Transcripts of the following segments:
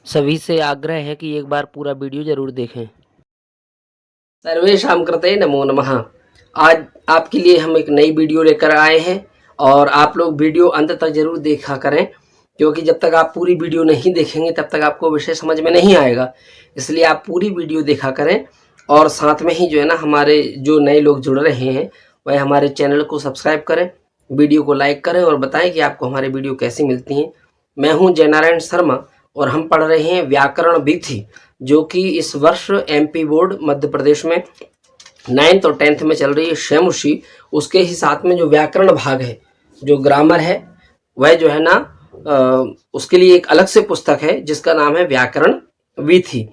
सभी से आग्रह है कि एक बार पूरा वीडियो ज़रूर देखें। सर्वेषां कृते नमो नमः। आज आपके लिए हम एक नई वीडियो लेकर आए हैं और आप लोग वीडियो अंत तक जरूर देखा करें, क्योंकि जब तक आप पूरी वीडियो नहीं देखेंगे तब तक आपको विषय समझ में नहीं आएगा। इसलिए आप पूरी वीडियो देखा करें और साथ में ही जो है ना, हमारे जो नए लोग जुड़ रहे हैं वह हमारे चैनल को सब्सक्राइब करें, वीडियो को लाइक करें और बताएं कि आपको हमारी वीडियो कैसी मिलती हैं। मैं हूं जयनारायण शर्मा और हम पढ़ रहे हैं व्याकरण विधि, जो कि इस वर्ष एमपी बोर्ड मध्य प्रदेश में 9th और 10th में चल रही है शेमुशी। उसके ही साथ में जो व्याकरण भाग है, जो ग्रामर है, वह जो है ना उसके लिए एक अलग से पुस्तक है जिसका नाम है व्याकरण विधि।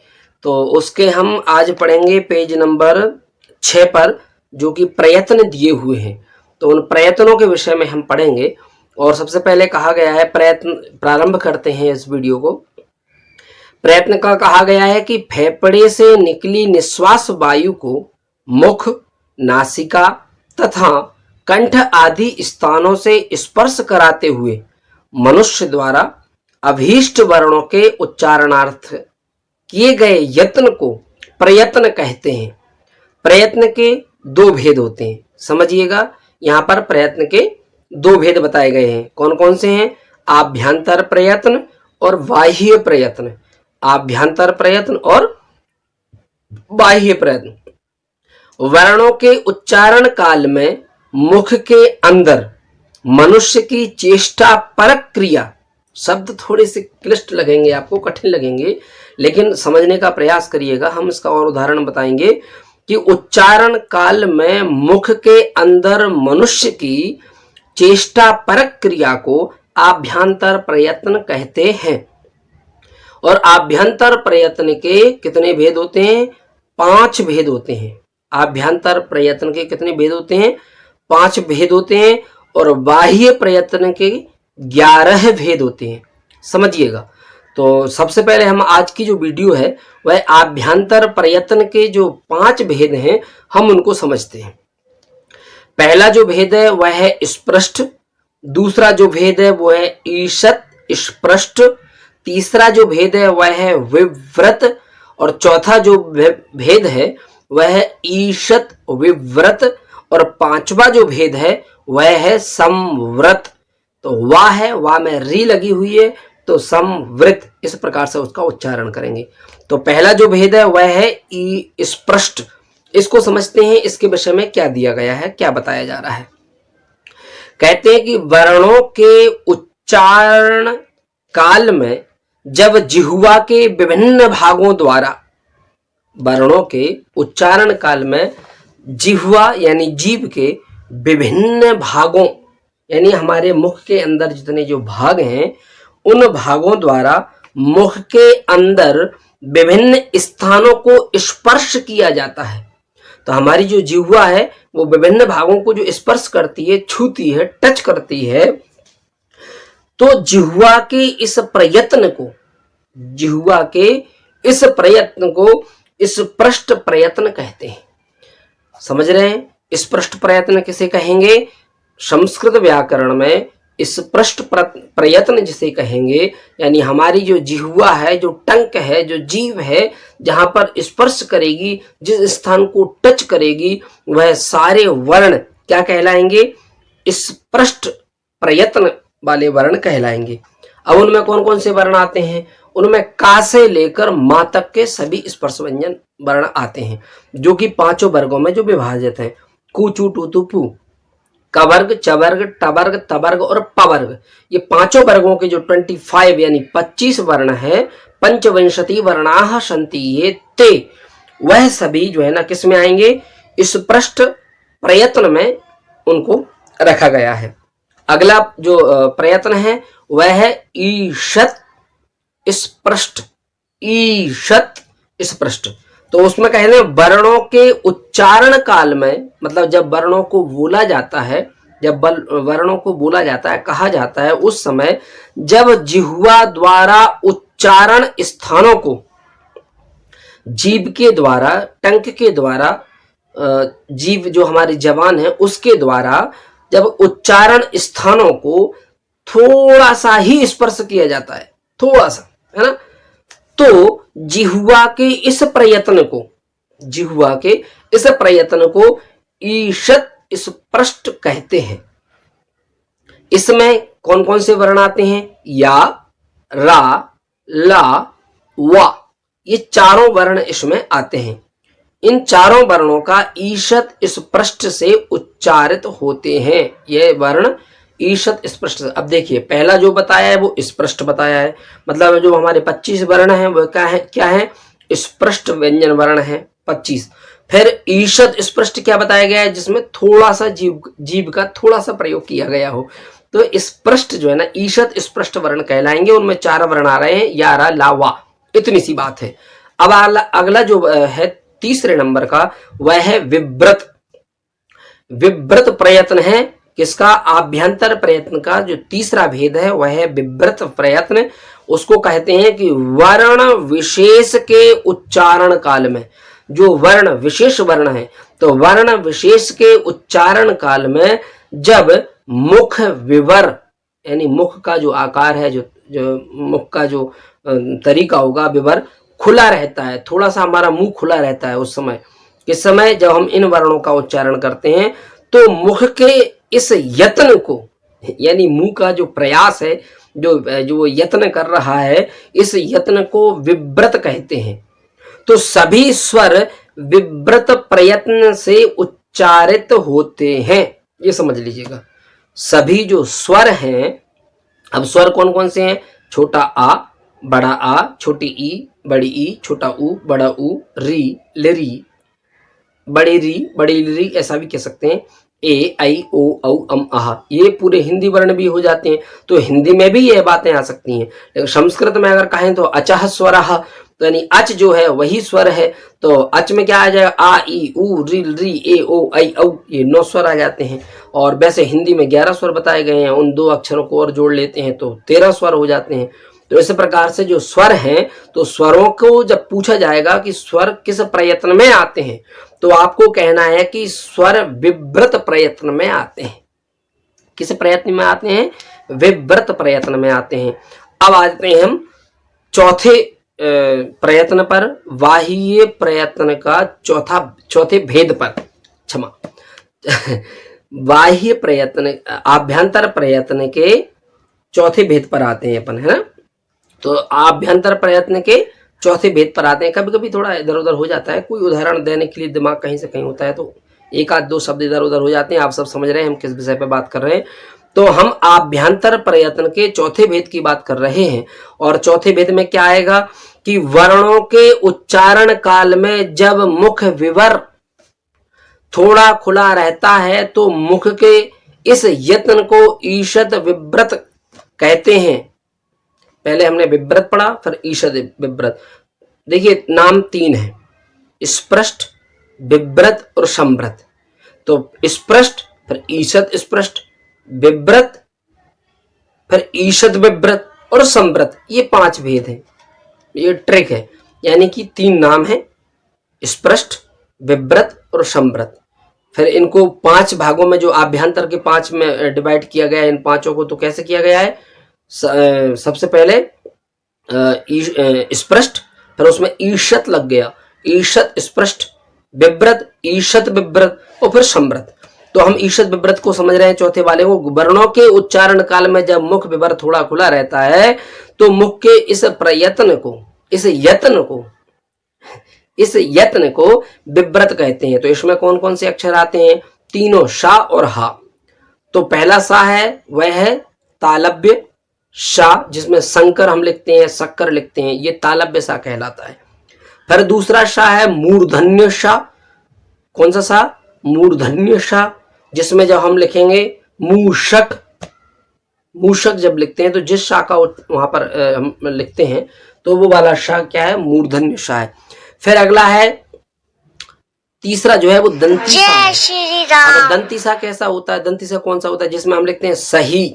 तो उसके हम आज पढ़ेंगे पेज नंबर 6 पर, जो कि प्रयत्न दिए हुए हैं। तो उन प्रयत्नों के विषय में हम पढ़ेंगे। और सबसे पहले कहा गया है, प्रयत्न प्रारंभ करते हैं इस वीडियो को। प्रयत्न का कहा गया है कि फेफड़े से निकली निश्वास वायु को मुख, नासिका तथा कंठ आदि स्थानों से स्पर्श कराते हुए मनुष्य द्वारा अभीष्ट वर्णों के उच्चारणार्थ किए गए यत्न को प्रयत्न कहते हैं। प्रयत्न के दो भेद होते हैं, समझिएगा। यहाँ पर प्रयत्न के दो भेद बताए गए हैं। कौन कौन से हैं? आभ्यंतर प्रयत्न और बाह्य प्रयत्न। आभ्यंतर प्रयत्न और बाह्य प्रयत्न। वर्णों के उच्चारण काल में मुख के अंदर मनुष्य की चेष्टा परक क्रिया, शब्द थोड़े से क्लिष्ट लगेंगे, आपको कठिन लगेंगे, लेकिन समझने का प्रयास करिएगा। हम इसका और उदाहरण बताएंगे कि उच्चारण काल में मुख के अंदर मनुष्य की चेष्टा परक क्रिया को आभ्यंतर प्रयत्न कहते हैं। और आभ्यंतर प्रयत्न के कितने भेद होते हैं? 5 भेद होते हैं। आभ्यंतर प्रयत्न के कितने भेद होते हैं? 5 भेद होते हैं। और बाह्य प्रयत्न के 11 भेद होते हैं, समझिएगा। तो सबसे पहले हम आज की जो वीडियो है वह आभ्यंतर प्रयत्न के जो 5 भेद हैं हम उनको समझते हैं। पहला जो भेद है वह है स्पृष्ट, दूसरा जो भेद है वो है ईषत स्पृष्ट, तीसरा जो भेद है वह है विव्रत, और चौथा जो भेद है वह है ईषत विव्रत, और पांचवा जो भेद है वह है संवृत। तो वाह है, वाह में री लगी हुई है, तो संवृत, इस प्रकार से उसका उच्चारण करेंगे। तो पहला जो भेद है वह है स्पृष्ट। इसको समझते हैं, इसके विषय में क्या दिया गया है, क्या बताया जा रहा है। कहते हैं कि वर्णों के उच्चारण काल में जब जिह्वा के विभिन्न भागों द्वारा, वर्णों के उच्चारण काल में जिह्वा यानी जीभ के विभिन्न भागों, यानी हमारे मुख के अंदर जितने जो भाग हैं उन भागों द्वारा मुख के अंदर विभिन्न स्थानों को स्पर्श किया जाता है। तो हमारी जो जिह्वा है वो विभिन्न भागों को जो स्पर्श करती है, छूती है, टच करती है। तो जिह्वा के इस प्रयत्न को, जिह्वा के इस प्रयत्न को स्पृष्ट प्रयत्न कहते हैं। समझ रहे हैं? स्पृष्ट प्रयत्न किसे कहेंगे? संस्कृत व्याकरण में स्पृष्ट प्रयत्न जिसे कहेंगे, यानी हमारी जो जिह्वा है, जो टंक है, जो जीभ है, जहां पर स्पर्श करेगी, जिस स्थान को टच करेगी, वह सारे वर्ण क्या कहलाएंगे? स्पृष्ट प्रयत्न वाले वर्ण कहलाएंगे। अब उनमें कौन कौन से वर्ण आते हैं? उनमें का से लेकर मां तक के सभी स्पर्श व्यंजन वर्ण आते हैं, जो कि 5 वर्गों में जो विभाजित हैं। कु चु टू तु पु, कवर्ग, चवर्ग, टवर्ग, तवर्ग और पवर्ग। ये 5 वर्गों के जो 25 यानी 25 वर्ण है, पंचविंशति वर्णाः सन्ति ये ते, वह सभी जो है ना किस में आएंगे? स्पृष्ट प्रयत्न में उनको रखा गया है। अगला जो प्रयत्न है वह है ईषत स्पृष्ट। ईषत स्पृष्ट, तो उसमें कहते हैं वर्णों के उच्चारण काल में, मतलब जब वर्णों को बोला जाता है, जब वर्णों को बोला जाता है, कहा जाता है, उस समय जब जिह्वा द्वारा उच्चारण स्थानों को जीभ के द्वारा, टंक के द्वारा, जीभ जो हमारी जबान है उसके द्वारा जब उच्चारण स्थानों को थोड़ा सा ही स्पर्श किया जाता है, थोड़ा सा, है ना, तो जिह्वा के इस प्रयत्न को, जिह्वा के इस प्रयत्न को ईषत् स्पृष्ट कहते हैं। इसमें कौन कौन से वर्ण आते हैं? या, रा, ला, वा, ये चारों वर्ण इसमें आते हैं। इन चारों वर्णों का ईषत् स्पृष्ट से उच्चारित होते हैं। ये वर्ण ईषत् स्पृष्ट। अब देखिए, पहला जो बताया है वो स्पष्ट बताया है, मतलब जो हमारे 25 वर्ण हैं वो क्या है? स्पष्ट व्यंजन वर्ण है 25। फिर ईषत् स्पष्ट क्या बताया गया है? जिसमें थोड़ा सा जीभ का थोड़ा सा प्रयोग किया गया हो। तो स्पष्ट जो है ना, ईषत् स्पष्ट वर्ण कहलाएंगे। उनमें 4 वर्ण आ रहे हैं, या, रा, ला, वा। इतनी सी बात है। अब अगला जो है तीसरे नंबर का, वह है विव्रत। विव्रत प्रयत्न है किसका? आभ्यंतर प्रयत्न का। जो तीसरा भेद है वह है विव्रत प्रयत्न। उसको कहते हैं कि वर्ण विशेष के उच्चारण काल में, जो वर्ण विशेष वर्ण है, तो वर्ण विशेष के उच्चारण काल में जब मुख विवर, यानी मुख का जो आकार है, जो मुख का जो तरीका होगा, विवर खुला रहता है, थोड़ा सा हमारा मुंह खुला रहता है उस समय। किस समय? जब हम इन वर्णों का उच्चारण करते हैं तो मुख के इस यत्न को, यानी मुंह का जो प्रयास है, जो यत्न कर रहा है, इस यत्न को विव्रत कहते हैं। तो सभी स्वर विव्रत प्रयत्न से उच्चारित होते हैं, ये समझ लीजिएगा। सभी जो स्वर हैं, अब स्वर कौन कौन से हैं? छोटा आ, बड़ा आ, छोटी ई, बड़ी ई, छोटा ऊ, बड़ा ऊ, री, लरी, बड़ी री, बड़ी री, ऐसा भी कह सकते हैं। ए, आई, ओ, औ, अम, आह, ये पूरे हिंदी वर्ण भी हो जाते हैं। तो हिंदी में भी ये बातें आ सकती हैं। लेकिन संस्कृत में अगर कहें तो अचः स्वरः, तो यानी अच जो है वही स्वर है। तो अच में क्या आ जाएगा? आ, ई, उ, री, री, ए, ओ, आई, औ, ये 9 स्वर आ जाते हैं। और वैसे हिंदी में 11 स्वर बताए गए हैं। उन 2 अक्षरों को और जोड़ लेते हैं तो 13 स्वर हो जाते हैं। तो इस प्रकार से जो स्वर हैं, तो स्वरों को जब पूछा जाएगा कि स्वर किस प्रयत्न में आते हैं, तो आपको कहना है कि स्वर विव्रत प्रयत्न में आते हैं। किस प्रयत्न में आते हैं? विव्रत प्रयत्न में आते हैं। अब आते हैं हम चौथे प्रयत्न पर, बाह्य प्रयत्न का चौथे भेद पर, क्षमा बाह्य प्रयत्न, आभ्यंतर प्रयत्न के चौथे भेद पर आते हैं अपन, है ना। तो आभ्यंतर प्रयत्न के चौथे भेद पर आते हैं। कभी कभी थोड़ा इधर उधर हो जाता है, कोई उदाहरण देने के लिए दिमाग कहीं से कहीं होता है, तो 1 आध 2 शब्द इधर उधर हो जाते हैं। आप सब समझ रहे हैं हम किस विषय पर बात कर रहे हैं। तो हम आभ्यंतर प्रयत्न के चौथे भेद की बात कर रहे हैं। और चौथे भेद में क्या आएगा कि वर्णों के उच्चारण काल में जब मुख विवर थोड़ा खुला रहता है, तो मुख के इस यत्न को ईषद विव्रत कहते हैं। पहले हमने विव्रत पढ़ा, फिर ईषद विव्रत। देखिए, नाम 3 है, स्पष्ट, विव्रत और संव्रत। तो स्पष्ट, फिर ईषद स्पष्ट, विव्रत, फिर ईषद विव्रत और संव्रत, ये 5 भेद हैं। ये ट्रिक है, यानी कि 3 नाम है, स्पष्ट, विव्रत और संव्रत। फिर इनको 5 भागों में, जो आभ्यंतर के 5 में डिवाइड किया गया है, इन 5 को तो कैसे किया गया है? सबसे पहले स्पष्ट, फिर उसमें ईषत लग गया, ईषत स्पष्ट, विव्रत, ईषत विव्रत और फिर संव्रत। तो हम ईषत विव्रत को समझ रहे हैं, चौथे वाले को। वर्णों के उच्चारण काल में जब मुख विवर थोड़ा खुला रहता है, तो मुख के इस प्रयत्न को, इस यत्न को विव्रत कहते हैं। तो इसमें कौन कौन से अक्षर आते हैं? तीनों, शा और हा। तो पहला सा है वह है तालव्य शा, जिसमें शंकर हम लिखते हैं, शक्कर लिखते हैं, ये तालव्य सा कहलाता है। फिर दूसरा शा है मूर्धन्य शा। कौन सा सा? मूर्धन्य शा, जिसमें जब हम लिखेंगे मूषक, मूषक जब लिखते हैं तो जिस शा का वहां पर हम लिखते हैं, तो वो वाला शा क्या है? मूर्धन्य शा है। फिर अगला है, तीसरा जो है वो दंती सा है। दंती सा कैसा होता है? दंती सा कौन सा होता है? जिसमें हम लिखते हैं सही,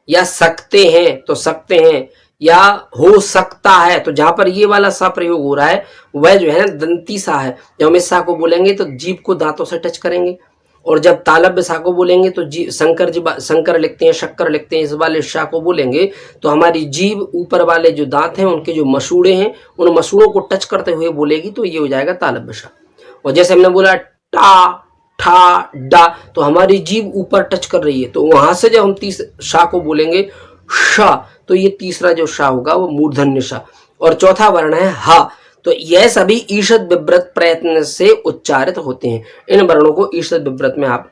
या सकते हैं तो सकते हैं, या हो सकता है। तो जहां पर ये वाला सा प्रयोग हो रहा है, वह जो है ना दंती सा है। जब हम इस सा को बोलेंगे तो जीभ को दांतों से टच करेंगे, और जब तालव्य सा को बोलेंगे तो जी शंकर लिखते हैं, शक्कर लिखते हैं, इस वाले शा को बोलेंगे तो हमारी जीभ ऊपर वाले जो दांत हैं उनके जो मसूड़े हैं उन मसूड़ों को टच करते हुए बोलेगी, तो ये हो जाएगा तालव्य सा। और जैसे हमने बोला टा ठा डा, तो हमारी जीभ ऊपर टच कर रही है, तो वहां से जब हम शा को बोलेंगे शा, तो ये तीसरा जो शा होगा वो मूर्धन्य शा। और चौथा वर्ण है हा, तो यह सभी ईषद विव्रत प्रयत्न से उच्चारित होते हैं। इन वर्णों को ईषद विव्रत में आप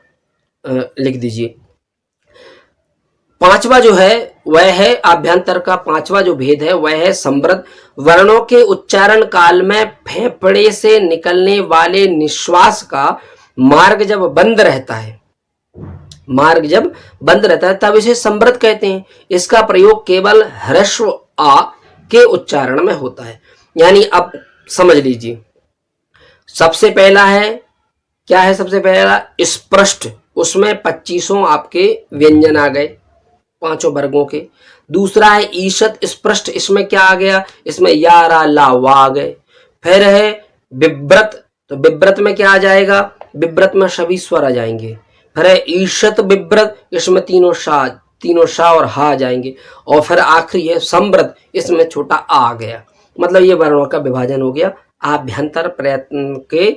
लिख दीजिए। पांचवा जो है वह है आभ्यंतर का पांचवा जो भेद है वह है संवृत। वर्णों के उच्चारण काल में फेफड़े से निकलने वाले निश्वास का मार्ग जब बंद रहता है, मार्ग जब बंद रहता है तब इसे संवृत कहते हैं। इसका प्रयोग केवल ह्रस्व आ के उच्चारण में होता है। यानी अब समझ लीजिए, सबसे पहला है क्या है, सबसे पहला स्पष्ट, उसमें 25 आपके व्यंजन आ गए पांचों वर्गों के। दूसरा है ईषद स्पष्ट, इसमें क्या आ गया, इसमें या रा ला वा आ गए। फिर है विव्रत, तो विव्रत में क्या आ जाएगा, विव्रत में सभी स्वर आ जाएंगे। फिर है ईषद विव्रत, इसमें तीनों शा और हा आ जाएंगे। और फिर आखिरी है संवृत, इसमें छोटा आ गया। मतलब ये वर्णों का विभाजन हो गया। आभ्यंतर प्रयत्न के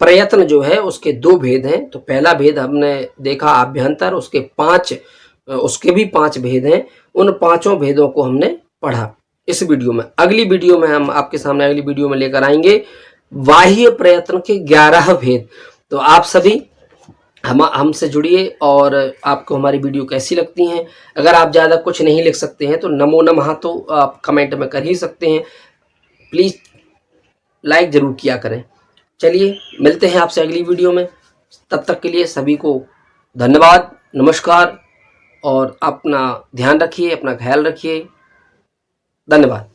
प्रयत्न जो है उसके दो भेद हैं। तो पहला भेद हमने देखा आभ्यंतर, उसके भी 5 भेद हैं। उन 5 भेदों को हमने पढ़ा इस वीडियो में। अगली वीडियो में हम आपके सामने अगली वीडियो में लेकर आएंगे बाह्य प्रयत्न के 11 भेद। तो आप सभी हमसे जुड़िए और आपको हमारी वीडियो कैसी लगती हैं। अगर आप ज़्यादा कुछ नहीं लिख सकते हैं तो नमो नमः तो आप कमेंट में कर ही सकते हैं। प्लीज़ लाइक ज़रूर किया करें। चलिए मिलते हैं आपसे अगली वीडियो में, तब तक के लिए सभी को धन्यवाद, नमस्कार और अपना ध्यान रखिए, अपना ख्याल रखिए। धन्यवाद।